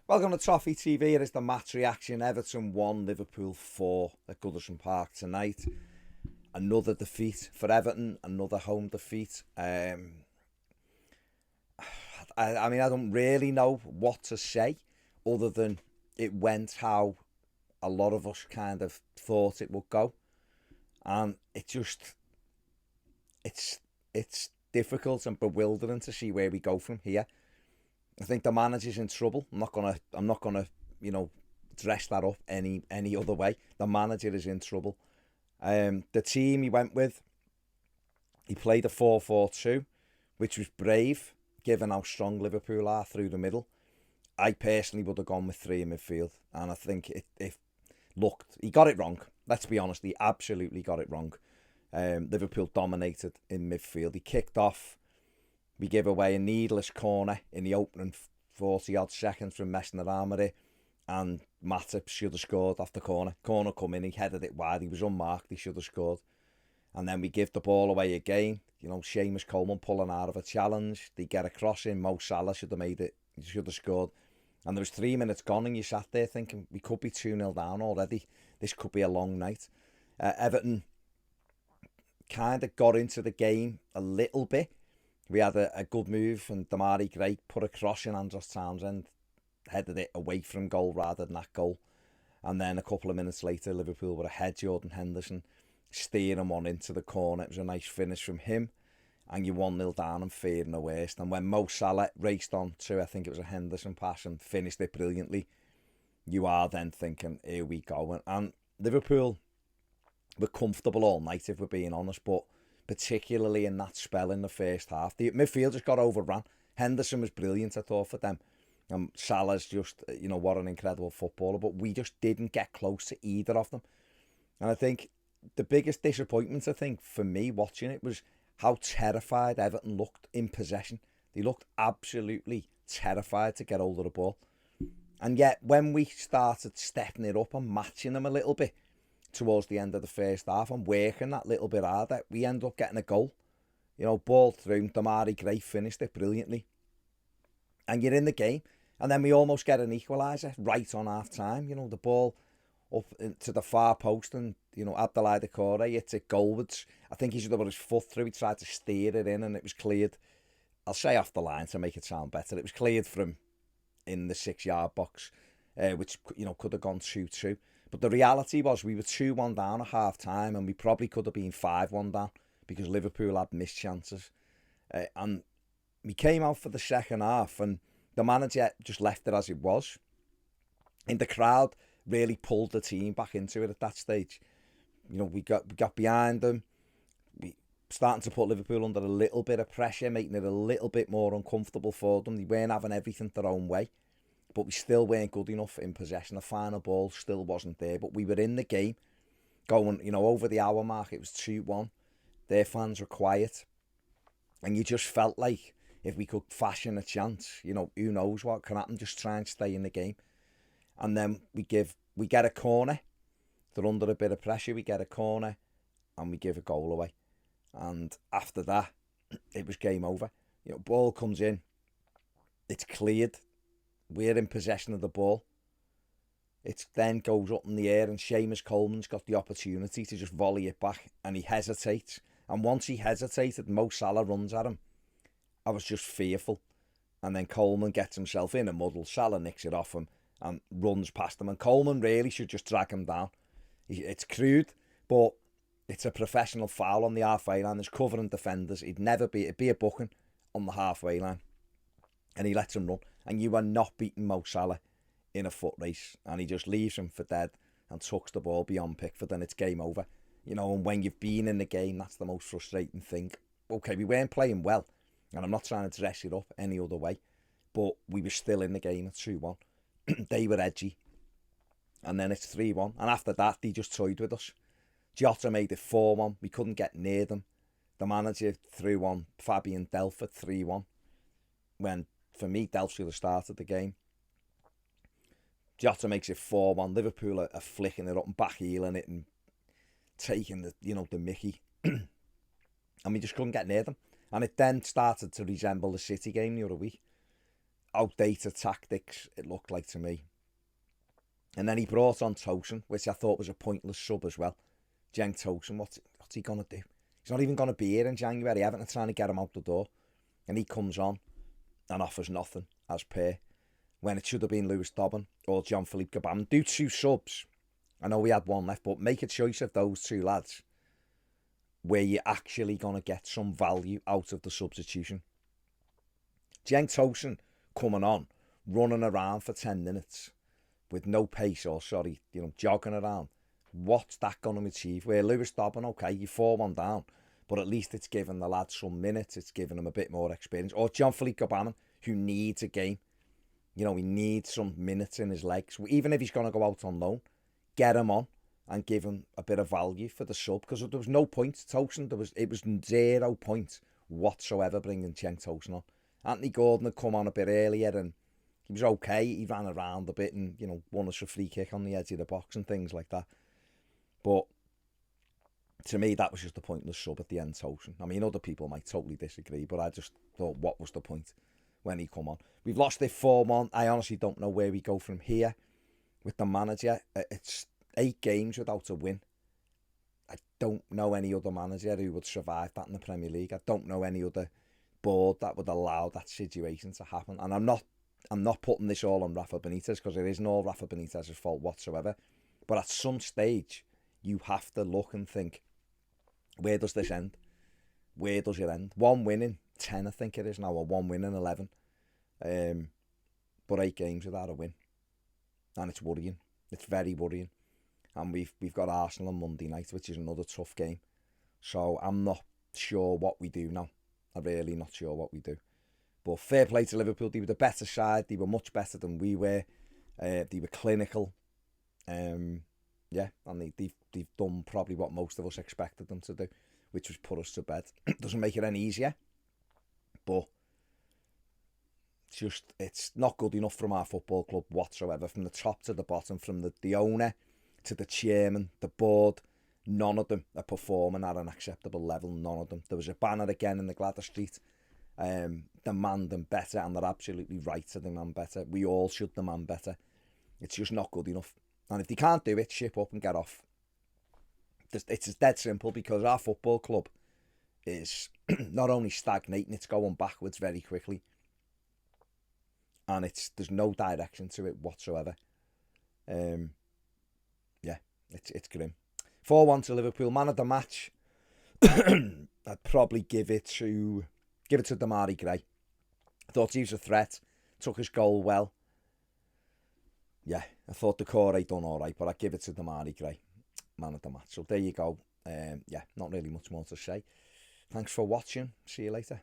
Welcome to Toffee TV. It is the match reaction. Everton 1, Liverpool 4 at Goodison Park tonight. Another defeat for Everton, another home defeat. I mean, I don't really know what to say other than it went how a lot of us kind of thought it would go. And it's difficult and bewildering to see where we go from here. I think the manager's in trouble. I'm not gonna, dress that up any other way. The manager is in trouble. The team he went with, he played a 4-4-2, which was brave, given how strong Liverpool are through the middle. I personally would have gone with 3 in midfield, and I think he got it wrong. Let's be honest, he absolutely got it wrong. Liverpool dominated in midfield. He kicked off. We gave away a needless corner in the opening 40-odd seconds from messing around with it. And Mathew should have scored off the corner. Corner come in, he headed it wide. He was unmarked, he should have scored. And then we give the ball away again. Seamus Coleman pulling out of a challenge. They get a cross in. Mo Salah should have made it. He should have scored. And there was 3 minutes gone and you sat there thinking, we could be 2-0 down already. This could be a long night. Everton kind of got into the game a little bit. We had a good move and Demairi Gray put a cross in. Andros Townsend headed it away from goal rather than that goal. And then a couple of minutes later, Liverpool were ahead. Jordan Henderson steering one into the corner. It was a nice finish from him. And you 1-0 down and fearing the worst. And when Mo Salah raced on to, I think it was a Henderson pass and finished it brilliantly, you are then thinking, here we go. And Liverpool were comfortable all night, if we're being honest, but particularly in that spell in the first half. The midfield just got overrun. Henderson was brilliant, I thought, for them. Salah's just, what an incredible footballer, but we just didn't get close to either of them. And I think the biggest disappointment, for me watching it was how terrified Everton looked in possession. They looked absolutely terrified to get hold of the ball. And yet, when we started stepping it up and matching them a little bit towards the end of the first half and working that little bit harder, we end up getting a goal. Ball through, Demairi Gray finished it brilliantly. And you're in the game. And then we almost get an equaliser right on half-time. The ball up to the far post and, Abdoulaye Doucouré hits it goalwards. I think he should have put his foot through. He tried to steer it in and it was cleared. I'll say off the line to make it sound better. It was cleared from in the 6-yard box, which, could have gone 2-2. But the reality was we were 2-1 down at half-time and we probably could have been 5-1 down because Liverpool had missed chances. And we came out for the second half and the manager just left it as it was. And the crowd really pulled the team back into it at that stage. We got behind them. We starting to put Liverpool under a little bit of pressure, making it a little bit more uncomfortable for them. They weren't having everything their own way. But we still weren't good enough in possession. The final ball still wasn't there. But we were in the game, going, over the hour mark. It was 2-1. Their fans were quiet. And you just felt like if we could fashion a chance, who knows what can happen. Just try and stay in the game. And then we get a corner. They're under a bit of pressure. We get a corner and we give a goal away. And after that, it was game over. Ball comes in. It's cleared. We're in possession of the ball. It then goes up in the air and Seamus Coleman's got the opportunity to just volley it back and he hesitates. And once he hesitated, Mo Salah runs at him. I was just fearful. And then Coleman gets himself in a muddle. Salah nicks it off him and runs past him. And Coleman really should just drag him down. It's crude, but it's a professional foul on the halfway line. There's covering defenders. It'd be a booking on the halfway line. And he lets him run. And you are not beating Mo Salah in a foot race. And he just leaves him for dead and tucks the ball beyond Pickford and it's game over. And when you've been in the game, that's the most frustrating thing. Okay, we weren't playing well. And I'm not trying to dress it up any other way. But we were still in the game at 2-1. They were edgy. And then it's 3-1. And after that, they just toyed with us. Jota made it 4-1. We couldn't get near them. The manager threw on Fabian Delph at 3-1. When, for me, Delph should have started the game. Jota makes it 4-1. Liverpool are flicking it up and back heeling it and taking the mickey. And we just couldn't get near them. And it then started to resemble the City game the other week. outdated tactics, it looked like to me. And then he brought on Tosin, which I thought was a pointless sub as well. Cenk Tosin, what's he going to do? He's not even going to be here in January. Everton are trying to get him out the door. And he comes on and offers nothing, as per, when it should have been Lewis Dobbin or Jean-Philippe Gabam. Do 2 subs. I know we had 1 left, but make a choice of those 2 lads where you're actually going to get some value out of the substitution. Cenk Tosin coming on, running around for 10 minutes with no pace or, jogging around. What's that going to achieve? Where Lewis Dobbin, okay, you 4-1 down, but at least it's given the lad some minutes. It's given him a bit more experience. Or Jean-Philippe Gabam, who needs a game. He needs some minutes in his legs. Even if he's going to go out on loan, get him on and give him a bit of value for the sub. Because there was no point. Tosin, it was 0 points whatsoever bringing Cenk Tosin on. Anthony Gordon had come on a bit earlier and he was okay. He ran around a bit and, won us a free kick on the edge of the box and things like that. But to me, that was just a pointless sub at the end, Tosin. I mean, other people might totally disagree, but I just thought, what was the point when he come on? We've lost it 4-1. I honestly don't know where we go from here with the manager. It's 8 games without a win. I don't know any other manager who would survive that in the Premier League. I don't know any other board that would allow that situation to happen. And I'm not putting this all on Rafa Benitez, because it isn't all Rafa Benitez's fault whatsoever. But at some stage, you have to look and think, where does this end? Where does it end? 1 win in 10, I think it is now, or 1 win in 11. But 8 games without a win. And it's worrying. It's very worrying. And we've got Arsenal on Monday night, which is another tough game. So I'm not sure what we do now. I'm really not sure what we do. But fair play to Liverpool. They were the better side. They were much better than we were. They were clinical. And they've done probably what most of us expected them to do, which was put us to bed. Doesn't make it any easier, but it's not good enough from our football club whatsoever, from the top to the bottom, from the owner to the chairman, the board. None of them are performing at an acceptable level. None of them. There was a banner again in the Gladys Street demanding better, and they're absolutely right to demand better. We all should demand better. It's just not good enough. And if they can't do it, ship up and get off. It's dead simple, because our football club is not only stagnating, it's going backwards very quickly. And there's no direction to it whatsoever. It's grim. 4-1 to Liverpool. Man of the match. I'd probably give it to Demairi Gray. I thought he was a threat. Took his goal well. Yeah, I thought the core done all right, but I'd give it to Demairi Gray, man of the match. So there you go. Not really much more to say. Thanks for watching. See you later.